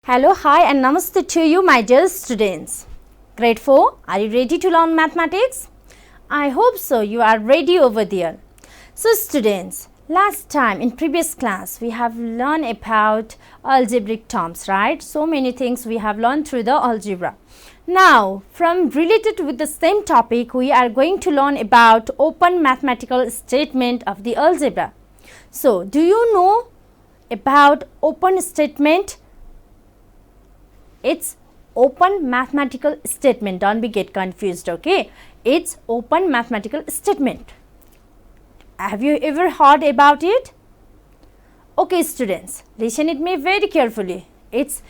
Hello, hi and namaste to you my dear students. Grade 4, are you ready to learn mathematics? I hope so, you are ready over there. So students, last time in previous class we have learned about algebraic terms, right? So many things we have learned through the algebra. Now, from related with the same topic, we are going to learn about open mathematical statement of the algebra. So, do you know about open statement? It's open mathematical statement. Don't be get confused, okay? It's open mathematical statement. Have you ever heard about it? Okay, students, listen it me very carefully. It's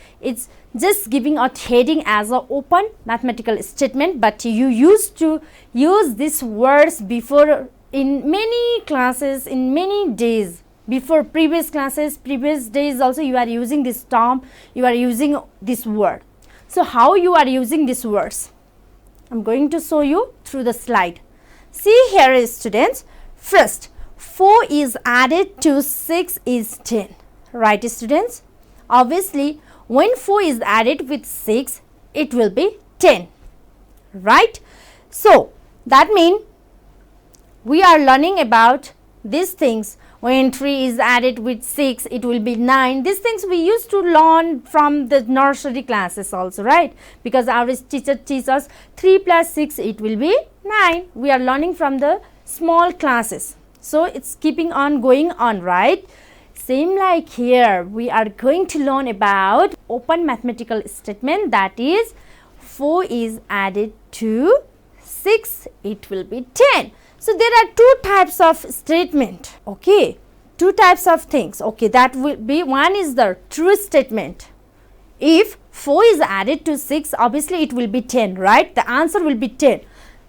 just giving a heading as a open mathematical statement, but you used to use these words before in many classes, in many days. Before previous classes, previous days also you are using this term, you are using this word. So, how you are using these words? I am going to show you through the slide. See here students, first 4 is added to 6 is 10, right students? Obviously, when 4 is added with 6, it will be 10, right? So, that means we are learning about these things. When 3 is added with 6, it will be 9. These things we used to learn from the nursery classes also, right? Because our teacher teaches us 3 plus 6, it will be 9. We are learning from the small classes. So, it's keeping on going on, right? Same like here, we are going to learn about open mathematical statement, that is 4 is added to 6, it will be 10. So, there are two types of statement, okay, two types of things, okay, that will be, one is the true statement. If 4 is added to 6, obviously it will be 10, right, the answer will be 10,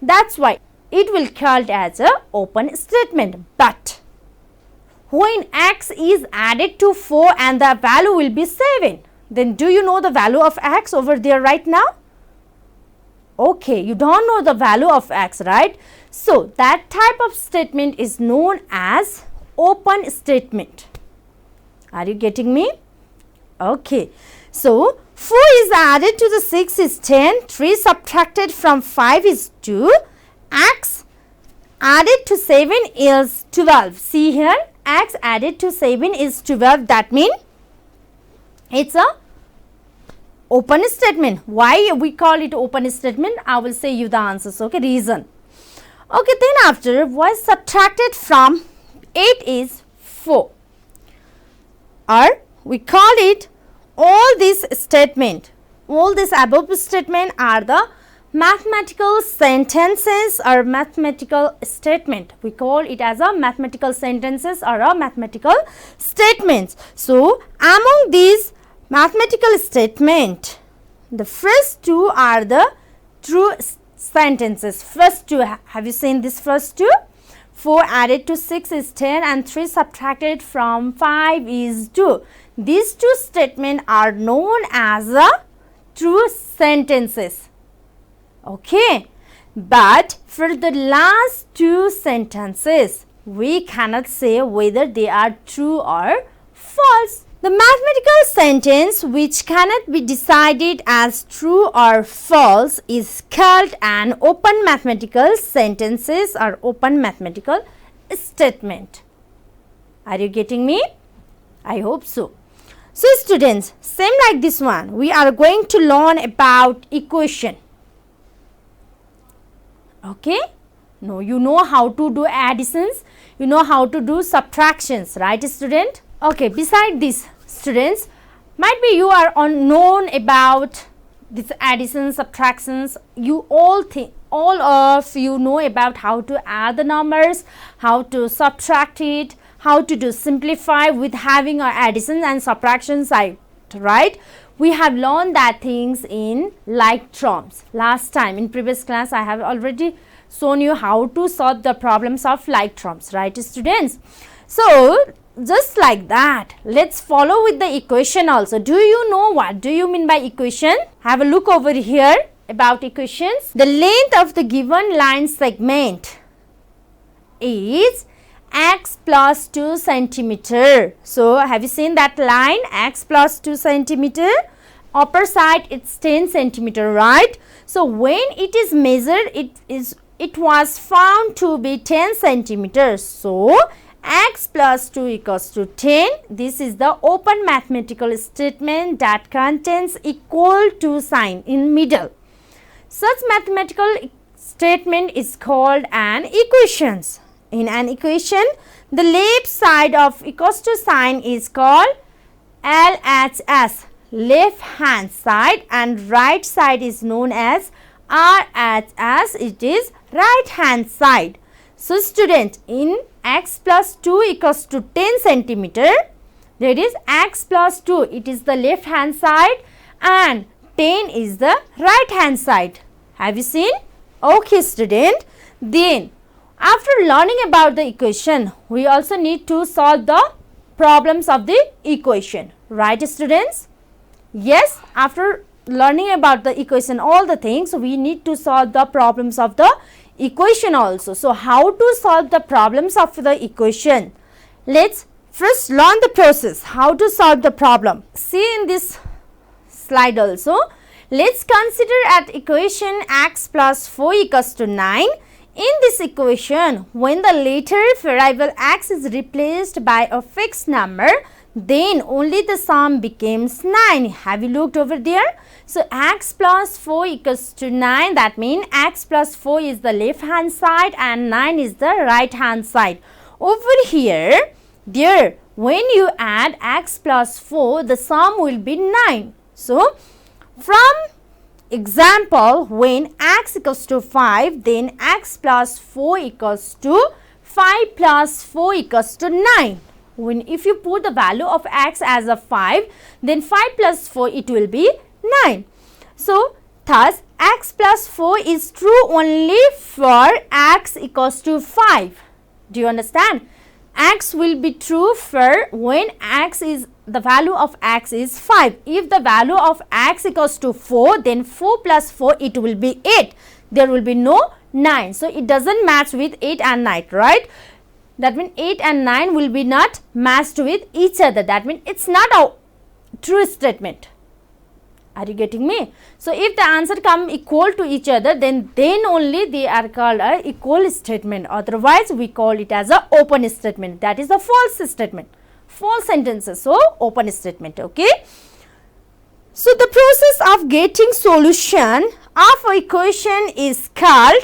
that is why it will called as a open statement. But when x is added to 4 and the value will be 7, then do you know the value of x over there right now? Okay, you don't know the value of x, right? So, that type of statement is known as open statement. Are you getting me? Okay. So, 4 is added to the 6 is 10, 3 subtracted from 5 is 2, x added to 7 is 12. See here, x added to 7 is 12, that means it's a open statement. Why we call it open statement? I will say you the answers, okay, reason. Okay, then after was subtracted from 8 is 4, or we call it all this statement, all this above statement are the mathematical sentences or mathematical statement. We call it as a mathematical sentences or a mathematical statements. So, among these mathematical statement, the first two are the true sentences. First two, have you seen this first two? 4 added to 6 is 10 and 3 subtracted from 5 is 2. These two statements are known as a true sentences. Okay, but for the last two sentences, we cannot say whether they are true or false. The mathematical sentence which cannot be decided as true or false is called an open mathematical sentences or open mathematical statement. Are you getting me? I hope so. So, students, same like this one, we are going to learn about equation. Okay? No, you know how to do additions, you know how to do subtractions, right student? Okay, beside this students, might be you are unknown about this additions, subtractions, you all think, all of you know about how to add the numbers, how to subtract it, how to do simplify with having our additions and subtraction side, right? We have learned that things in like terms. Last time in previous class I have already shown you how to solve the problems of like terms, right students? So, just like that, let's follow with the equation also. Do you know what do you mean by equation? Have a look over here about equations. The length of the given line segment is x plus 2 centimeter. So, have you seen that line x plus 2 centimeter? upper side it's 10 centimeter, right? So when it is measured, it was found to be 10 centimeters. So x plus 2 equals to 10. This is the open mathematical statement that contains equal to sign in middle. Such mathematical statement is called an equation. In an equation, the left side of equals to sign is called LHS, left hand side, and right side is known as RHS, it is right hand side. So student, in x plus 2 equals to 10 centimeter, there is x plus 2, it is the left hand side, and 10 is the right hand side. Have you seen? Okay student, then after learning about the equation, we also need to solve the problems of the equation, right students? Yes, after learning about the equation, all the things, we need to solve the problems of the equation also. So how to solve the problems of the equation? Let's first learn the process, how to solve the problem. See in this slide also. Let's consider at equation x plus 4 equals to 9. In this equation, when the later variable x is replaced by a fixed number, then only the sum becomes 9. Have you looked over there? So x plus 4 equals to 9, that means x plus 4 is the left hand side and 9 is the right hand side. Over here, there, when you add x plus 4, the sum will be 9. So from example, when x equals to 5, then x plus 4 equals to 5 plus 4 equals to 9. When if you put the value of x as a 5, then 5 plus 4 it will be 9. So thus x plus 4 is true only for x equals to 5. Do you understand? X will be true for when x is the value of x is 5. If the value of x equals to 4, then 4 plus 4 it will be 8. There will be no 9. So it doesn't match with 8 and 9, right? That means 8 and 9 will be not matched with each other. That means it's not a true statement. Are you getting me? So if the answer come equal to each other, then only they are called a equal statement. Otherwise we call it as a open statement. That is a false statement. False sentences. So open statement. Okay. So the process of getting solution of an equation is called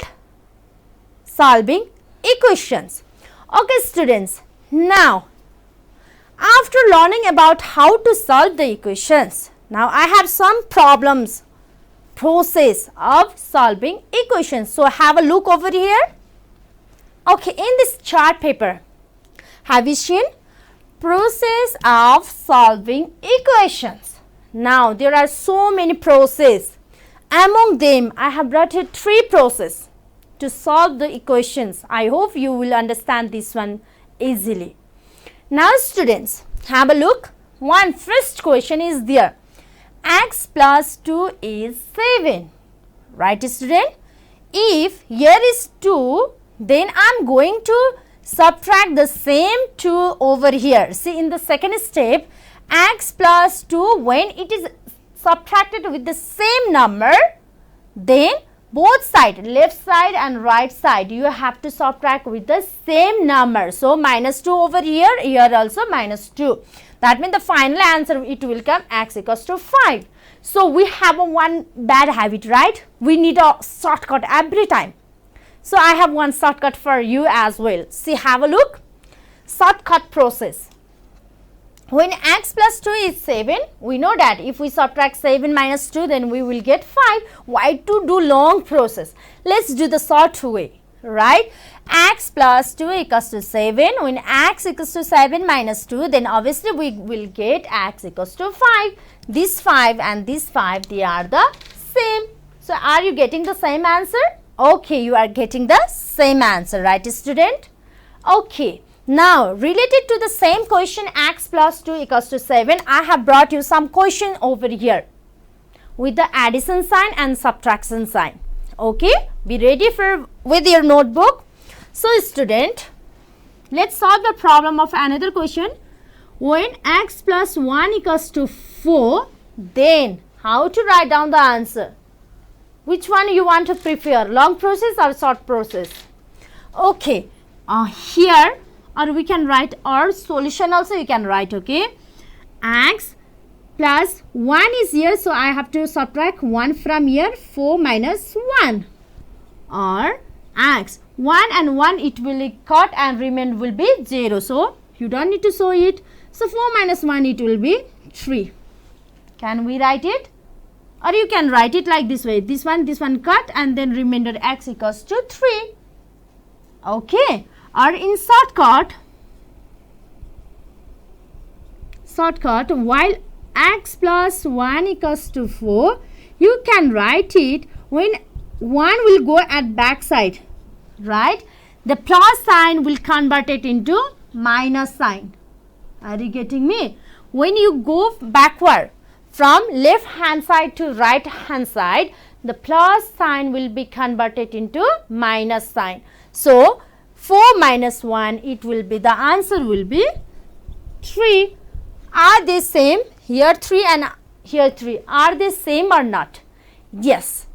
solving equations. Okay students, now after learning about how to solve the equations, now I have some problems, process of solving equations. So have a look over here. Okay, in this chart paper, have you seen process of solving equations? Now there are so many processes. Among them, I have brought here 3 processes to solve the equations. I hope you will understand this one easily. Now students, have a look. First question is there. X plus 2 is 7. Right student? If here is 2, then I am going to subtract the same 2 over here. See, in the second step, x plus 2, when it is subtracted with the same number, then both sides, left side and right side, you have to subtract with the same number. So minus 2 over here, here also minus 2. That means the final answer it will come x equals to 5. So we have one bad habit, right? We need a shortcut every time. So I have one shortcut for you as well. See, have a look. Shortcut process. When x plus 2 is 7, we know that if we subtract 7 minus 2, then we will get 5. Why to do long process? Let's do the short way, right? X plus 2 equals to 7. When x equals to 7 minus 2, then obviously we will get x equals to 5. This 5 and this 5, they are the same. So are you getting the same answer? Okay, you are getting the same answer, right student? Okay. Now, related to the same question x plus 2 equals to 7, I have brought you some question over here with the addition sign and subtraction sign. Okay, be ready with your notebook. So, student, let's solve the problem of another question. When x plus 1 equals to 4, then how to write down the answer. Which one you want to prefer, long process or short process? Okay, here, or we can write our solution also you can write, okay. X plus 1 is here, so I have to subtract 1 from here, 4 minus 1. Or X, 1 and 1 it will be cut and remain will be 0. So, you don't need to show it. So, 4 minus 1 it will be 3. Can we write it? Or you can write it like this way. This one cut and then remainder X equals to 3. Okay. Or in shortcut, while X plus 1 equals to 4, you can write it when 1 will go at back side, right? The plus sign will convert it into minus sign. Are you getting me? When you go backward from left hand side to right hand side, the plus sign will be converted into minus sign. So, 4 minus 1, it will be, the answer will be 3. Are they same? Here 3 and here 3. Are they same or not? Yes.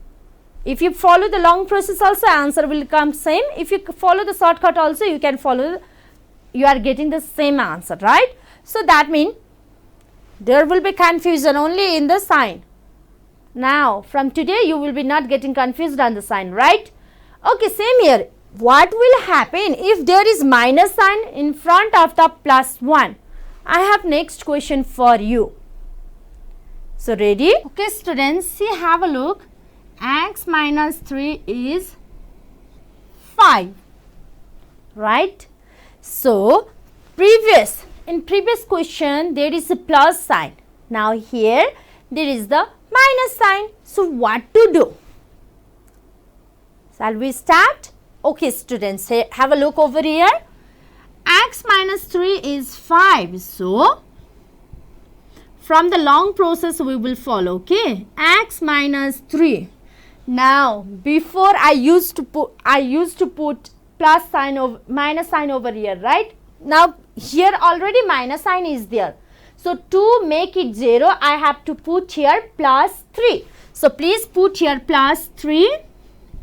If you follow the long process also, answer will come same. If you follow the shortcut also, you can follow, you are getting the same answer, right? So, that means there will be confusion only in the sign. Now, from today you will be not getting confused on the sign, right? Okay, same here. What will happen if there is minus sign in front of the plus 1? I have next question for you. So, ready? Okay, students, see, have a look. X minus 3 is 5, right? So, in previous question there is a plus sign. Now, here there is the minus sign. So, what to do? Shall we start? Okay, students, have a look over here. X minus 3 is 5. So, from the long process we will follow, okay. X minus 3. Now, before I used to put plus sign over minus sign over here, right? Now, here already minus sign is there. So, to make it 0, I have to put here plus 3. So, please put here plus 3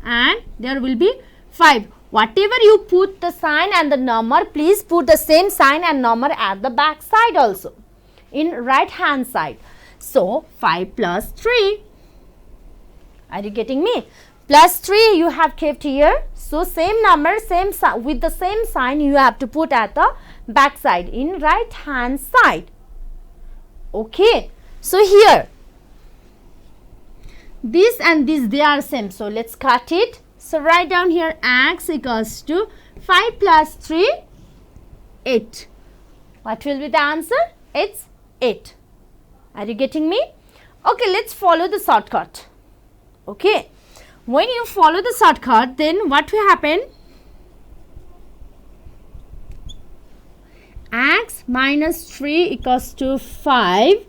and there will be 5. Whatever you put the sign and the number, please put the same sign and number at the back side also, in right hand side. So, 5 plus 3. Are you getting me? Plus 3 you have kept here. So, same number, same with the same sign you have to put at the back side in right hand side. Okay. So, here this and this they are same. So, let's cut it. So, write down here X equals to 5 plus 3, 8. What will be the answer? It's 8. Are you getting me? Okay, let's follow the shortcut. Okay. When you follow the shortcut, then what will happen? X minus 3 equals to 5,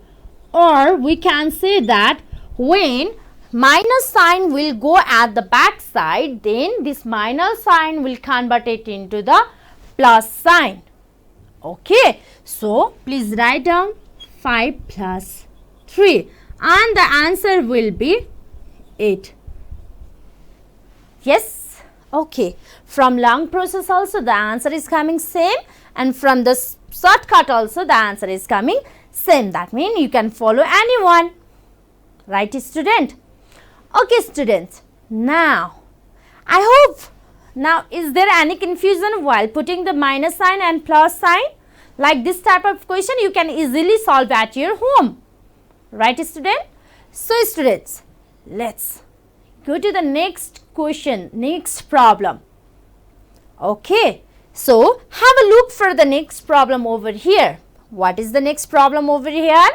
or we can say that when minus sign will go at the back side, then this minus sign will convert it into the plus sign. Okay. So, please write down 5 plus 3 and the answer will be 8. Yes. Okay. From long process also the answer is coming same, and from the shortcut also the answer is coming same. That means you can follow anyone. Right, student? Okay, students. Now, I hope, now is there any confusion while putting the minus sign and plus sign? Like this type of question you can easily solve at your home. Right, student? So, students, let's go to the next question, next problem. Okay. So, have a look for the next problem over here. What is the next problem over here?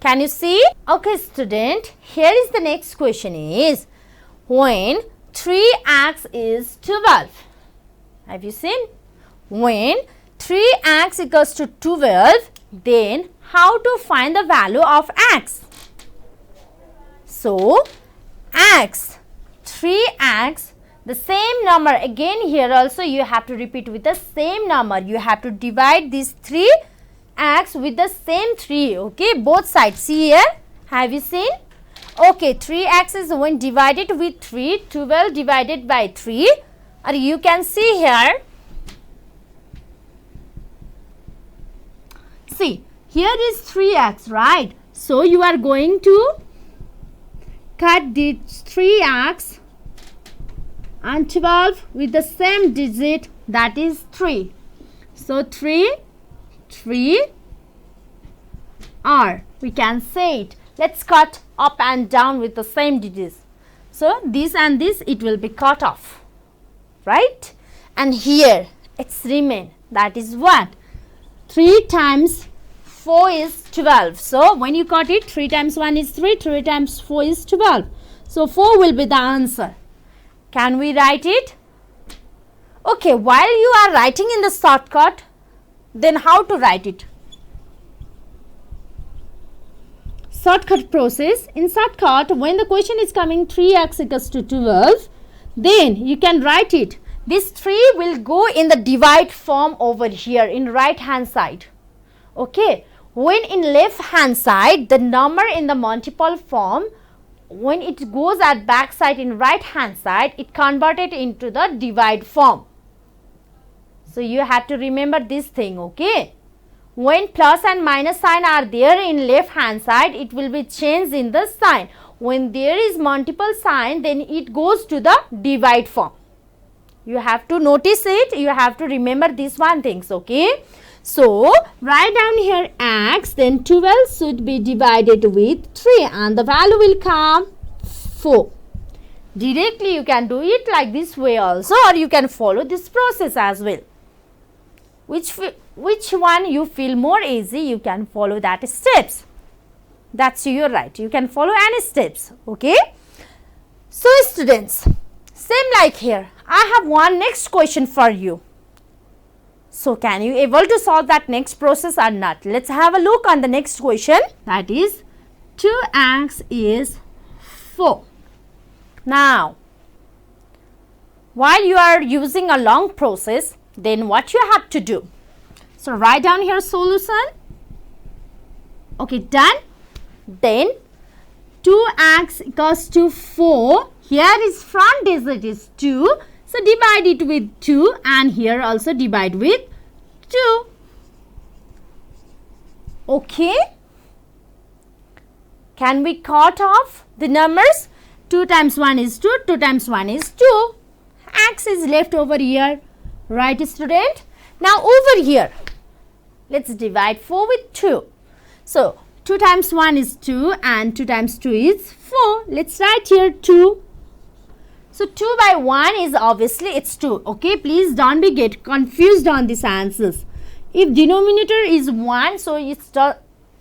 Can you see? Okay, student, here is the next question is, when 3x is 12. Have you seen? When 3x equals to 12, then how to find the value of x? So, x, 3x, the same number, again here also you have to repeat with the same number. You have to divide these 3x with the same 3, okay, both sides. See here, have you seen? Okay, 3x is when divided with 3, 12 divided by 3, or you can see here. See, here is 3x, right? So you are going to cut this 3x and 12 with the same digit, that is 3. So 3, 3 R. We can say it. Let's cut up and down with the same digits. So this and this, it will be cut off, right? And here it's remain. That is what? 3 times 4 is 12. So when you cut it, 3 times 1 is 3, 3 times 4 is 12. So 4 will be the answer. Can we write it? Okay, while you are writing in the shortcut, then how to write it? Shortcut process. In shortcut, when the question is coming 3x equals to 12, then you can write it. This 3 will go in the divide form over here in right hand side. Okay. When in left hand side, the number in the multiple form, when it goes at back side in right hand side, it converted into the divide form. So you have to remember this thing, okay? When plus and minus sign are there in left hand side, it will be changed in the sign. When there is multiple sign, then it goes to the divide form. You have to notice it. You have to remember these one things, okay? So write down here x, then 12 should be divided with 3 and the value will come 4. Directly you can do it like this way also, or you can follow this process as well. Which one you feel more easy, you can follow that steps. That's your right. You can follow any steps, okay? So students, same like here. I have one next question for you. So can you able to solve that next process or not? Let's have a look on the next question. That is 2x is 4. Now, while you are using a long process, then what you have to do? So write down here solution. Okay, done. Then 2x equals to 4. Here is front digit is 2. So divide it with 2 and here also divide with 2. Okay. Can we cut off the numbers? 2 times 1 is 2. 2 times 1 is 2. X is left over here. Right, student? Now over here, let's divide 4 with 2. So 2 times 1 is 2 and 2 times 2 is 4. Let's write here 2. So 2 by 1 is obviously it's 2. Okay, please don't be get confused on these answers. If denominator is 1, so it's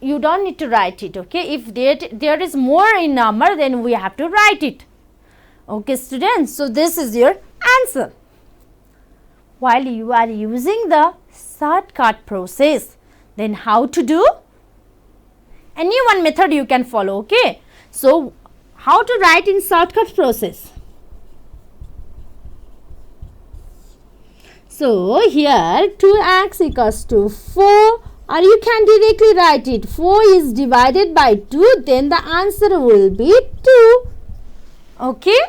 you don't need to write it. Okay, if there is more in number, then we have to write it. Okay, students. So this is your answer. While you are using the shortcut process, then how to do? Any one method you can follow, okay? So, how to write in shortcut process? So, here 2x equals to 4, or you can directly write it. 4 is divided by 2, then the answer will be 2. Okay?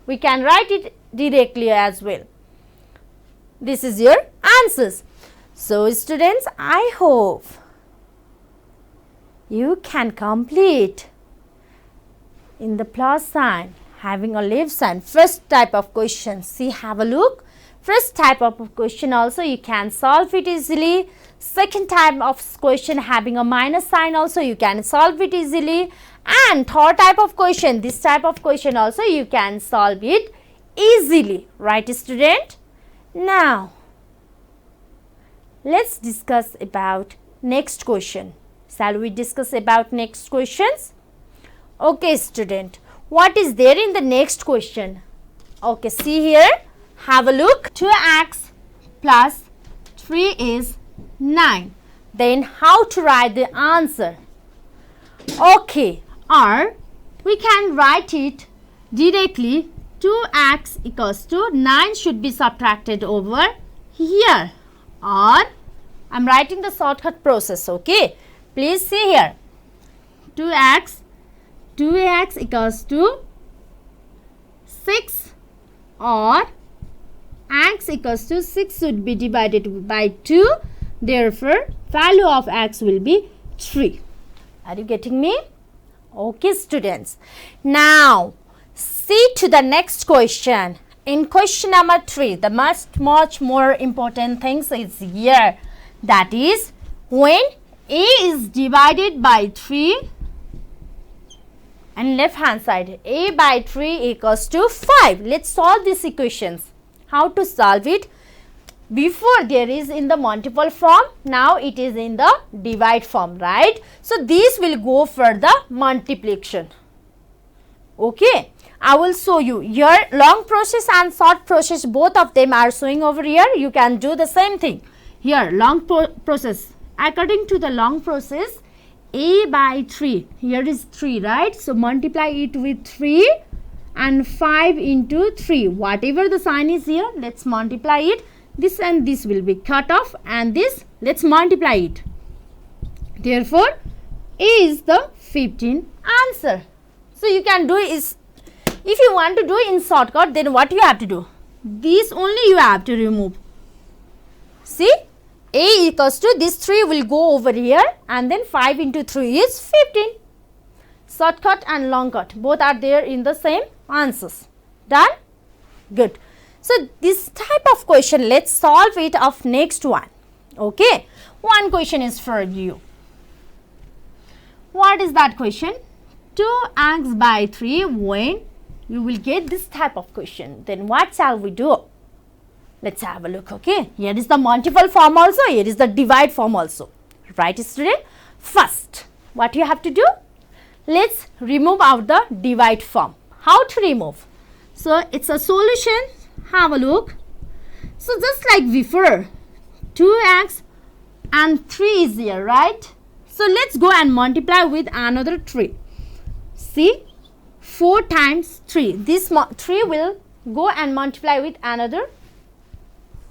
We can write it directly as well. This is your answers. So students, I hope you can complete in the plus sign having a left sign. First type of question, see, have a look. First type of question also you can solve it easily. Second type of question having a minus sign also you can solve it easily. And third type of question, this type of question also you can solve it easily. Right, student? Now, let's discuss about next question. Shall we discuss about next questions? Okay, student. What is there in the next question? Okay, see here. Have a look. 2x plus 3 is 9. Then how to write the answer? Okay, or we can write it directly. 2x equals to 9 should be subtracted over here, or I am writing the shortcut process, okay. Please see here, 2x 2x equals to 6 or x equals to 6 should be divided by 2. Therefore, value of x will be 3. Are you getting me? Okay, students. Now, see to the next question. In question number 3, the much more important things is here. That is, when a is divided by 3 and left hand side, a by 3 equals to 5. Let's solve these equations. How to solve it? Before there is in the multiple form, now it is in the divide form, right? So, these will go for the multiplication. Okay, I will show you. Here long process and short process, both of them are showing over here. You can do the same thing. Here long process, according to the long process, a by 3, here is 3, right? So, multiply it with 3 and 5 into 3. Whatever the sign is here, let's multiply it. This and this will be cut off, and this, let's multiply it. Therefore, A is the 15 answer. So, you can do is, if you want to do in shortcut, then what you have to do? This only you have to remove. See, A equals to this 3 will go over here, and then 5 into 3 is 15. Shortcut and long cut, both are there in the same answers. Done? Good. So, this type of question, let's solve it of next one. Okay. One question is for you. What is that question? 2x by 3, when you will get this type of question, then what shall we do? Let's have a look. Okay. Here is the multiple form also, here is the divide form also. Right, student? First, what you have to do? Let's remove out the divide form. How to remove? So, it's a solution. Have a look. So, just like before, 2x and 3 is here, right? So, let's go and multiply with another 3. See, 4 times 3. This 3 will go and multiply with another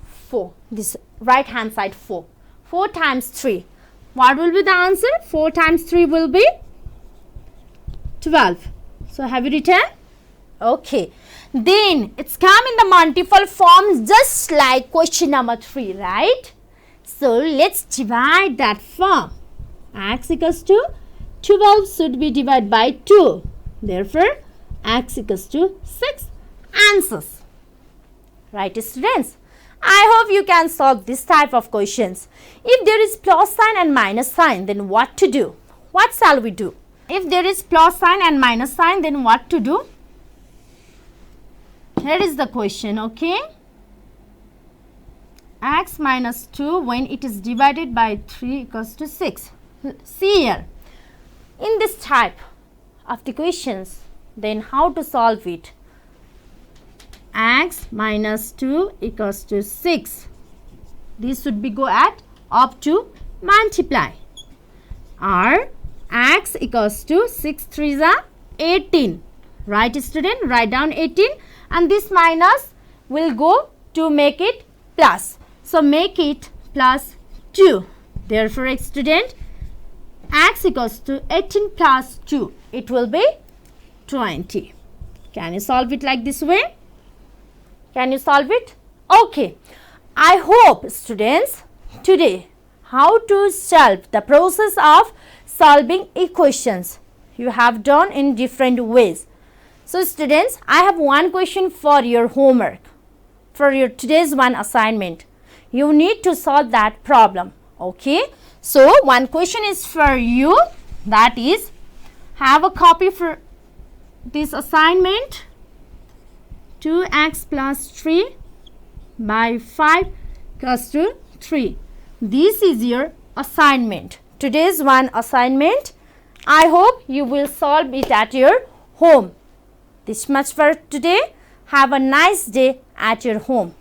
4. This right hand side 4. 4 times 3. What will be the answer? 4 times 3 will be 12. So, have you written? Okay. Then, it's come in the multiple forms just like question number 3, right? So, let's divide that form. X equals to 12 should be divided by 2. Therefore, x equals to 6 answers. Right, students? I hope you can solve this type of questions. If there is plus sign and minus sign, then what to do? What shall we do? If there is plus sign and minus sign, then what to do? Here is the question, okay? X minus 2 when it is divided by 3 equals to 6. See here, in this type of the questions, then how to solve it? X minus 2 equals to 6. This should be go at up to multiply. Or x equals to 6 3s are 18. Right, student? Write down 18. And this minus will go to make it plus. So, make it plus 2. Therefore, student, x equals to 18 plus 2. It will be 20. Can you solve it like this way? Can you solve it? Okay. I hope, students, today how to solve the process of solving equations you have done in different ways. So, students, I have one question for your homework, for your today's one assignment. You need to solve that problem, okay? So, one question is for you, that is, have a copy for this assignment. 2x plus 3 by 5 equals to 3. This is your assignment, today's one assignment. I hope you will solve it at your home. This much for today. Have a nice day at your home.